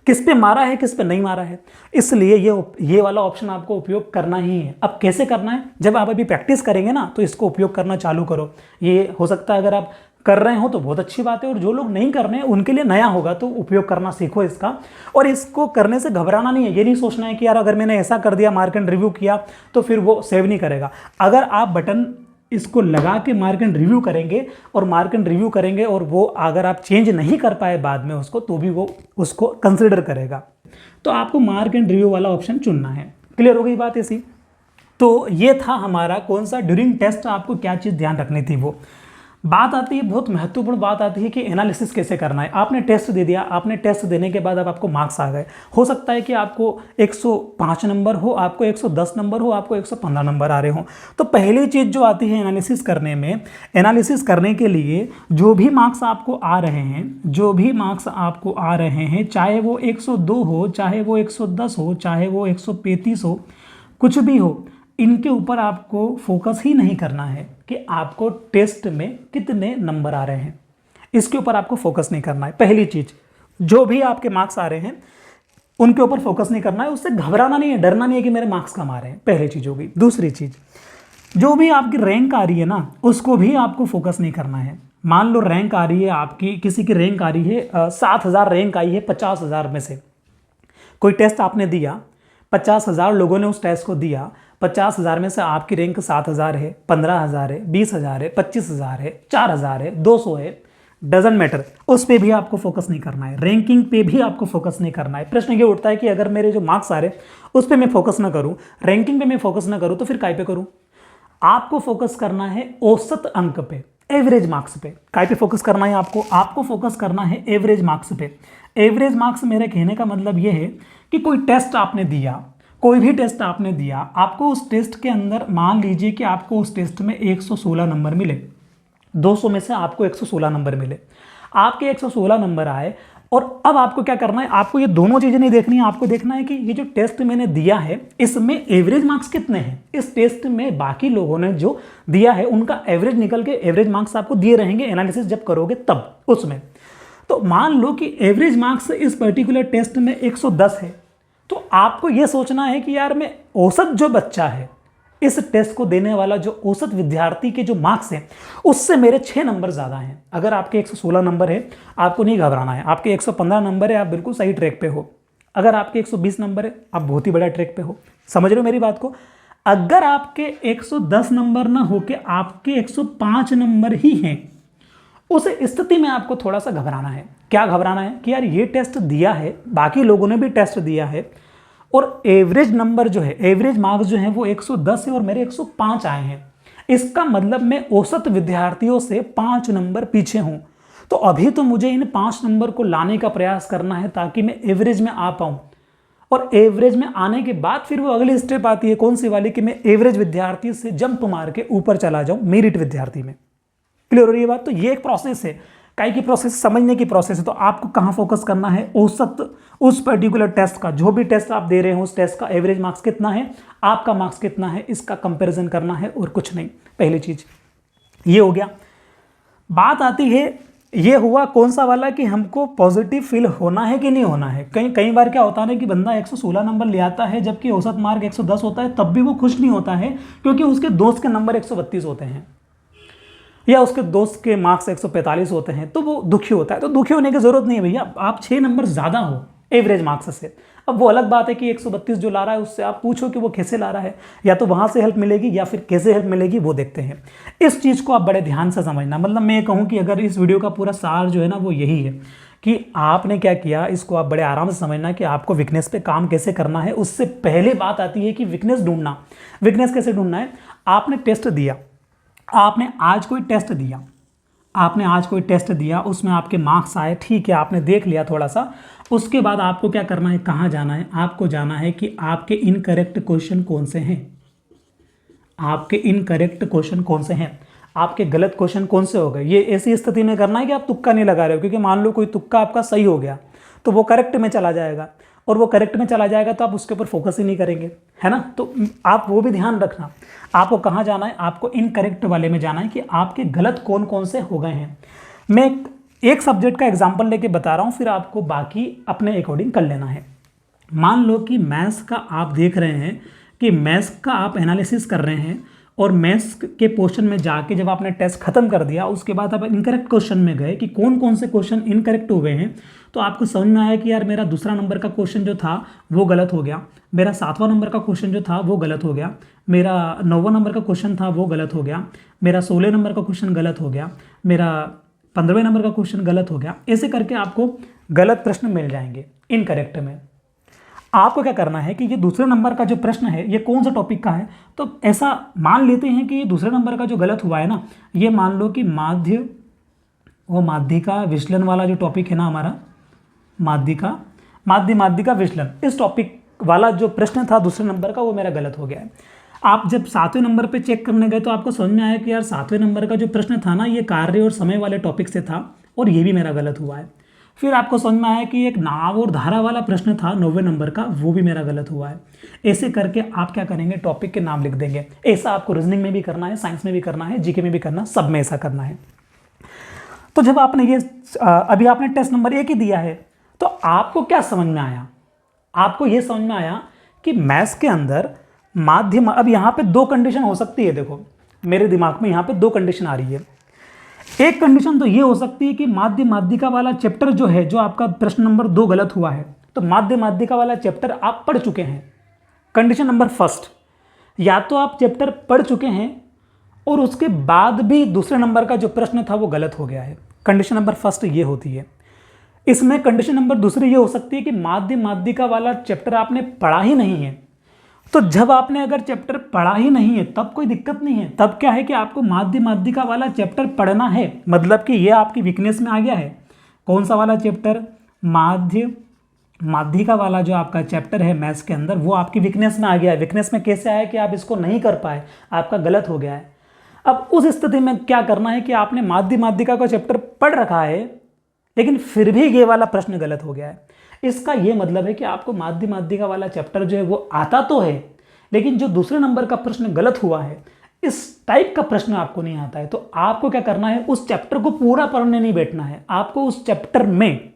किस पे मारा है, किस पे नहीं मारा है। इसलिए ये वाला ऑप्शन आपको उपयोग करना ही है। अब कैसे करना है, जब आप अभी प्रैक्टिस करेंगे ना तो इसको उपयोग करना चालू करो। ये हो सकता है अगर आप कर रहे हो तो बहुत अच्छी बात है, और जो लोग नहीं कर रहे हैं उनके लिए नया होगा, तो उपयोग करना सीखो इसका। और इसको करने से घबराना नहीं है, ये नहीं सोचना है कि यार अगर मैंने ऐसा कर दिया, मार्क एंड रिव्यू किया तो फिर वो सेव नहीं करेगा। अगर आप बटन इसको लगा के मार्क एंड रिव्यू करेंगे और मार्क एंड रिव्यू करेंगे और वो अगर आप चेंज नहीं कर पाए बाद में उसको, तो भी वो उसको कंसिडर करेगा। तो आपको मार्क एंड रिव्यू वाला ऑप्शन चुनना है। क्लियर हो गई बात ऐसी। तो ये था हमारा कौन सा, ड्यूरिंग टेस्ट आपको क्या चीज़ ध्यान रखनी थी। वो बात आती है, बहुत महत्वपूर्ण बात आती है कि एनालिसिस कैसे करना है। आपने टेस्ट दे दिया, आपने टेस्ट देने के बाद अब आपको मार्क्स आ गए। हो सकता है कि आपको 105 नंबर हो, आपको 110 नंबर हो, आपको 115 नंबर आ रहे हो। तो पहली चीज़ जो आती है एनालिसिस करने में, एनालिसिस करने के लिए जो भी मार्क्स आपको आ रहे हैं, जो भी मार्क्स आपको आ रहे हैं, चाहे वो 102 हो, चाहे वो 110 हो, चाहे वो 135 हो, कुछ भी हो, इनके ऊपर आपको फोकस ही नहीं करना है कि आपको टेस्ट में कितने नंबर आ रहे हैं। इसके ऊपर आपको फोकस नहीं करना है, पहली चीज़। जो भी आपके मार्क्स आ रहे हैं उनके ऊपर फोकस नहीं करना है, उससे घबराना नहीं है, डरना नहीं है कि मेरे मार्क्स कम आ रहे हैं, पहली चीज़ होगी। दूसरी चीज़, जो भी आपकी रैंक आ रही है ना, उसको भी आपको फोकस नहीं करना है। मान लो रैंक आ रही है आपकी, किसी की रैंक आ रही है 7,000 रैंक आई है 50,000 में से। कोई टेस्ट आपने दिया, 50,000 लोगों ने उस टेस्ट को दिया, 50,000 में से आपकी रैंक 7,000 है, 15,000 है, 20,000 है, 25,000 है, 4,000 है, 200 है, डजेंट मैटर, उस पे भी आपको फोकस नहीं करना है, रैंकिंग पे भी आपको फोकस नहीं करना है। प्रश्न ये उठता है कि अगर मेरे जो मार्क्स आ रहे उस पे मैं फोकस ना करूं, रैंकिंग पे मैं फोकस ना करूं, तो फिर काय पे करूं? आपको फोकस करना है औसत अंक पे, एवरेज मार्क्स पे। काय पे फोकस करना है आपको फोकस करना है एवरेज मार्क्स पे। एवरेज मार्क्स मेरे कहने का मतलब यह है कि कोई टेस्ट आपने दिया, कोई भी टेस्ट आपने दिया, आपको उस टेस्ट के अंदर मान लीजिए कि आपको उस टेस्ट में 116 नंबर मिले, 200 में से आपको 116 नंबर मिले, आपके 116 नंबर आए, और अब आपको क्या करना है, आपको ये दोनों चीज़ें नहीं देखनी है, आपको देखना है कि ये जो टेस्ट मैंने दिया है इसमें एवरेज मार्क्स कितने हैं। इस टेस्ट में बाकी लोगों ने जो दिया है उनका एवरेज निकल के एवरेज मार्क्स आपको दिए रहेंगे एनालिसिस जब करोगे तब उसमें। तो मान लो कि एवरेज मार्क्स इस पर्टिकुलर टेस्ट में 110 है, तो आपको यह सोचना है कि यार मैं औसत जो बच्चा है, इस टेस्ट को देने वाला जो औसत विद्यार्थी के जो मार्क्स हैं उससे मेरे 6 नंबर ज़्यादा हैं। अगर आपके 116 नंबर है, आपको नहीं घबराना है। आपके 115 नंबर है, आप बिल्कुल सही ट्रैक पे हो। अगर आपके 120 नंबर है, आप बहुत ही बड़ा ट्रैक पे हो। समझ रहे हो मेरी बात को? अगर आपके 110 नंबर ना हो के आपके 105 नंबर ही हैं, उस स्थिति में आपको थोड़ा सा घबराना है। क्या घबराना है कि यार ये टेस्ट दिया है, बाकी लोगों ने भी टेस्ट दिया है, और एवरेज नंबर जो है, एवरेज मार्क्स जो है वो 110 है और मेरे 105 आए हैं। इसका मतलब मैं औसत विद्यार्थियों से 5 नंबर पीछे हूं। तो अभी तो मुझे इन 5 नंबर को लाने का प्रयास करना है ताकि मैं एवरेज में आ पाऊं, और एवरेज में आने के बाद फिर वो अगली स्टेप आती है, कौन सी वाली, कि मैं एवरेज विद्यार्थी से जंप मार के ऊपर चला जाऊं मेरिट विद्यार्थी में। क्लियर हो रही है बात? तो ये एक प्रोसेस है, काई की प्रोसेस, समझने की प्रोसेस है। तो आपको कहाँ फोकस करना है? औसत, उस पर्टिकुलर टेस्ट का, जो भी टेस्ट आप दे रहे हो उस टेस्ट का एवरेज मार्क्स कितना है, आपका मार्क्स कितना है, इसका कंपैरिजन करना है और कुछ नहीं। पहली चीज ये हो गया। बात आती है, ये हुआ कौन सा वाला कि हमको पॉजिटिव फील होना है कि नहीं होना है। कई बार क्या होता है कि बंदा 116 नंबर ले आता है जबकि औसत मार्क 110 होता है, तब भी वो खुश नहीं होता है क्योंकि उसके दोस्त के नंबर 132 होते हैं या उसके दोस्त के मार्क्स 145 होते हैं, तो वो दुखी होता है। तो दुखी होने की जरूरत नहीं है भैया, आप 6 नंबर ज़्यादा हो एवरेज मार्क्स से। अब वो अलग बात है कि 132 जो ला रहा है उससे आप पूछो कि वो कैसे ला रहा है, या तो वहाँ से हेल्प मिलेगी या फिर कैसे हेल्प मिलेगी वो देखते हैं। इस चीज़ को आप बड़े ध्यान से समझना। मतलब मैं ये कहूँ कि अगर इस वीडियो का पूरा सार जो है ना वो यही है कि आपने क्या किया, इसको आप बड़े आराम से समझना कि आपको वीकनेस पे काम कैसे करना है। उससे पहले बात आती है कि वीकनेस ढूंढना। वीकनेस कैसे ढूंढना है? आपने टेस्ट दिया, आपने आज कोई टेस्ट दिया, आपने आज कोई टेस्ट दिया, उसमें आपके मार्क्स आए, ठीक है, आपने देख लिया थोड़ा सा। उसके बाद आपको क्या करना है, कहाँ जाना है? आपको जाना है कि आपके इनकरेक्ट क्वेश्चन कौन से हैं, आपके इनकरेक्ट क्वेश्चन कौन से हैं, आपके गलत क्वेश्चन कौन से हो गए। ये ऐसी स्थिति में करना है कि आप तुक्का नहीं लगा रहे हो, क्योंकि मान लो कोई तुक्का आपका सही हो गया तो वो करेक्ट में चला जाएगा, और वो करेक्ट में चला जाएगा तो आप उसके ऊपर फोकस ही नहीं करेंगे, है ना। तो आप वो भी ध्यान रखना। आपको कहाँ जाना है? आपको इनकरेक्ट वाले में जाना है कि आपके गलत कौन कौन से हो गए हैं। मैं एक सब्जेक्ट का एग्जाम्पल लेके बता रहा हूँ, फिर आपको बाकी अपने अकॉर्डिंग कर लेना है। मान लो कि मैथ्स का आप देख रहे हैं कि मैथ्स का आप एनालिसिस कर रहे हैं, और मैथ्स के क्वेश्चन में जाके जब आपने टेस्ट खत्म कर दिया उसके बाद आप इनकरेक्ट क्वेश्चन में गए कि कौन कौन से क्वेश्चन इनकरेक्ट हो गए हैं, तो आपको समझ में आया कि यार मेरा दूसरा नंबर का क्वेश्चन जो था वो गलत हो गया, मेरा 7वां नंबर का क्वेश्चन जो था वो गलत हो गया, मेरा 9वां नंबर का क्वेश्चन था वो गलत हो गया, मेरा 16 नंबर का क्वेश्चन गलत हो गया, मेरा 15वें नंबर का क्वेश्चन गलत हो गया। ऐसे करके आपको गलत प्रश्न मिल जाएंगे इनकरेक्ट में। आपको क्या करना है कि ये दूसरे नंबर का जो प्रश्न है ये कौन सा टॉपिक का है, तो ऐसा मान लेते हैं कि ये दूसरे नंबर का जो गलत हुआ है ना, ये मान लो कि माध्य वो माध्यिका विचलन वाला जो टॉपिक है ना हमारा, माध्यिका विचलन, इस टॉपिक वाला जो प्रश्न था दूसरे नंबर का वो मेरा गलत हो गया है। आप जब 7वें नंबर पे चेक करने गए तो आपको समझ में आया कि यार 7वें नंबर का जो प्रश्न था ना ये कार्य और समय वाले टॉपिक से था, और ये भी मेरा गलत हुआ है। फिर आपको समझ में आया कि एक नाव और धारा वाला प्रश्न था 9वें नंबर का, वो भी मेरा गलत हुआ है। ऐसे करके आप क्या करेंगे, टॉपिक के नाम लिख देंगे। ऐसा आपको रीजनिंग में भी करना है, साइंस में भी करना है, जीके में भी करना, सब में ऐसा करना है। तो जब आपने ये अभी आपने टेस्ट नंबर 1 ही दिया है, तो आपको क्या समझ में आया? आपको यह समझ में आया कि मैथ्स के अंदर माध्यम, अब यहाँ पे दो कंडीशन हो सकती है। देखो मेरे दिमाग में यहाँ पे दो कंडीशन आ रही है। एक कंडीशन तो ये हो सकती है कि माध्य माध्यिका वाला चैप्टर जो है, जो आपका प्रश्न नंबर 2 गलत हुआ है, तो माध्य माध्यिका वाला चैप्टर आप पढ़ चुके हैं। कंडीशन नंबर फर्स्ट, या तो आप चैप्टर पढ़ चुके हैं और उसके बाद भी दूसरे नंबर का जो प्रश्न था वो गलत हो गया है। कंडीशन नंबर फर्स्ट ये होती है। इसमें कंडीशन नंबर दूसरी ये हो सकती है कि माध्य माध्यिका वाला चैप्टर आपने पढ़ा ही नहीं है। तो जब आपने अगर चैप्टर पढ़ा ही नहीं है तब कोई दिक्कत नहीं है, तब क्या है कि आपको माध्य माध्यिका वाला चैप्टर पढ़ना है, मतलब कि ये आपकी वीकनेस में आ गया है। कौन सा वाला चैप्टर? माध्य माध्यिका वाला जो आपका चैप्टर है मैथ्स के अंदर, वो आपकी वीकनेस में आ गया है। वीकनेस में कैसे आया कि आप इसको नहीं कर पाए, आपका गलत हो गया है। अब उस स्थिति में क्या करना है कि आपने माध्य माध्यिका का चैप्टर पढ़ रखा है लेकिन फिर भी ये वाला प्रश्न गलत हो गया है। इसका ये मतलब है कि आपको माध्य माध्यिका वाला चैप्टर जो है वो आता तो है, लेकिन जो दूसरे नंबर का प्रश्न गलत हुआ है, इस टाइप का प्रश्न आपको नहीं आता है। तो आपको क्या करना है, उस चैप्टर को पूरा पढ़ने नहीं बैठना है। आपको उस चैप्टर में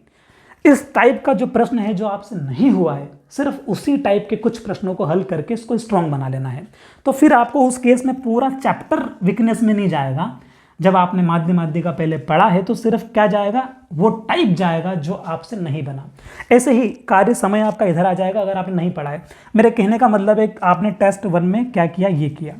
इस टाइप का जो प्रश्न है जो आपसे नहीं हुआ है, सिर्फ उसी टाइप के कुछ प्रश्नों को हल करके इसको स्ट्रॉन्ग बना लेना है। तो फिर आपको उस केस में पूरा चैप्टर वीकनेस में नहीं जाएगा। जब आपने माध्य माध्यिका पहले पढ़ा है तो सिर्फ क्या जाएगा, वो टाइप जाएगा जो आपसे नहीं बना। ऐसे ही कार्य समय आपका इधर आ जाएगा अगर आपने नहीं पढ़ा है। मेरे कहने का मतलब है आपने टेस्ट 1 में क्या किया, ये किया।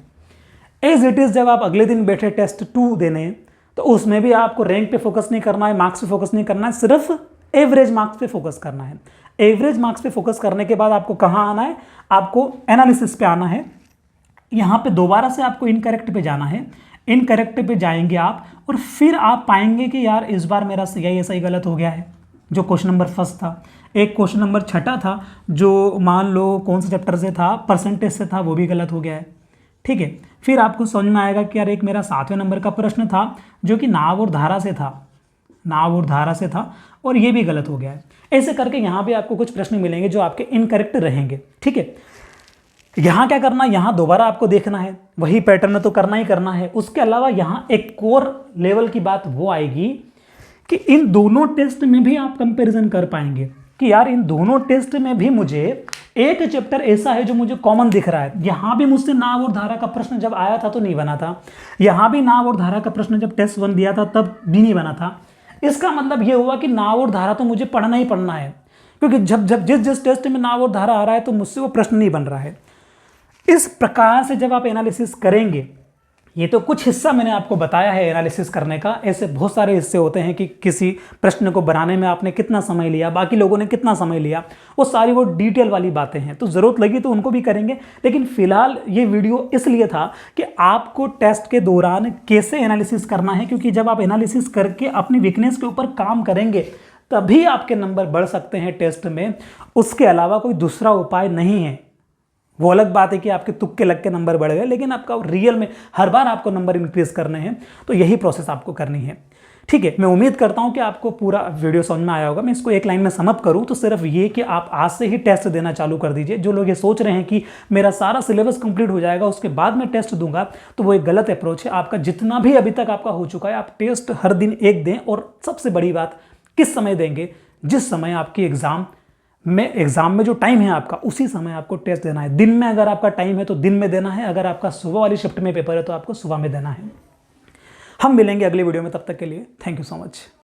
एज इट इज़ जब आप अगले दिन बैठे टेस्ट 2 देने, तो उसमें भी आपको रैंक पे फोकस नहीं करना है, मार्क्स पे फोकस नहीं करना है, सिर्फ एवरेज मार्क्स पे फोकस करना है। एवरेज मार्क्स पे फोकस करने के बाद आपको कहाँ आना है, आपको एनालिसिस पे आना है। यहाँ पे दोबारा से आपको इनकरेक्ट पे जाना है। इनकरेक्ट पे जाएंगे आप और फिर आप पाएंगे कि यार इस बार मेरा सही गलत हो गया है। जो क्वेश्चन नंबर फर्स्ट था, एक क्वेश्चन नंबर छठा था जो मान लो कौन से चैप्टर से था, परसेंटेज से था, वो भी गलत हो गया है। ठीक है, फिर आपको समझ में आएगा कि यार एक मेरा 7वें नंबर का प्रश्न था जो कि नाव और धारा से था, नाव और धारा से था, और ये भी गलत हो गया है। ऐसे करके यहाँ भी आपको कुछ प्रश्न मिलेंगे जो आपके इनकरेक्ट रहेंगे। ठीक है, यहाँ क्या करना, यहाँ दोबारा आपको देखना है, वही पैटर्न तो करना ही करना है। उसके अलावा यहाँ एक कोर लेवल की बात वो आएगी कि इन दोनों टेस्ट में भी आप कंपैरिजन कर पाएंगे कि यार इन दोनों टेस्ट में भी मुझे एक चैप्टर ऐसा है जो मुझे कॉमन दिख रहा है। यहाँ भी मुझसे नाव और धारा का प्रश्न जब आया था तो नहीं बना था, यहाँ भी नाव और धारा का प्रश्न जब टेस्ट 1 दिया था तब भी नहीं बना था। इसका मतलब ये हुआ कि नाव और धारा तो मुझे पढ़ना ही पढ़ना है, क्योंकि जब जिस टेस्ट में नाव और धारा आ रहा है तो मुझसे वो प्रश्न नहीं बन रहा है। इस प्रकार से जब आप एनालिसिस करेंगे, ये तो कुछ हिस्सा मैंने आपको बताया है एनालिसिस करने का, ऐसे बहुत सारे हिस्से होते हैं कि किसी प्रश्न को बनाने में आपने कितना समय लिया, बाकी लोगों ने कितना समय लिया, वो सारी वो डिटेल वाली बातें हैं। तो ज़रूरत लगी तो उनको भी करेंगे, लेकिन फिलहाल ये वीडियो इसलिए था कि आपको टेस्ट के दौरान कैसे एनालिसिस करना है, क्योंकि जब आप एनालिसिस करके अपनी वीकनेस के ऊपर काम करेंगे तभी आपके नंबर बढ़ सकते हैं टेस्ट में। उसके अलावा कोई दूसरा उपाय नहीं है। वो अलग बात है कि आपके तुक्के लग के नंबर बढ़ गए, लेकिन आपका रियल में हर बार आपको नंबर इंक्रीज करने हैं, तो यही प्रोसेस आपको करनी है। ठीक है, मैं उम्मीद करता हूं कि आपको पूरा वीडियो समझ में आया होगा। मैं इसको एक लाइन में समअप करूं तो सिर्फ ये कि आप आज से ही टेस्ट देना चालू कर दीजिए। जो लोग ये सोच रहे हैं कि मेरा सारा सिलेबस कंप्लीट हो जाएगा उसके बाद मैं टेस्ट दूंगा, तो वो एक गलत अप्रोच है। आपका जितना भी अभी तक आपका हो चुका है, आप टेस्ट हर दिन एक दें। और सबसे बड़ी बात, किस समय देंगे? जिस समय आपकी एग्जाम में जो टाइम है आपका, उसी समय आपको टेस्ट देना है। दिन में अगर आपका टाइम है तो दिन में देना है, अगर आपका सुबह वाली शिफ्ट में पेपर है तो आपको सुबह में देना है। हम मिलेंगे अगले वीडियो में, तब तक के लिए थैंक यू सो मच।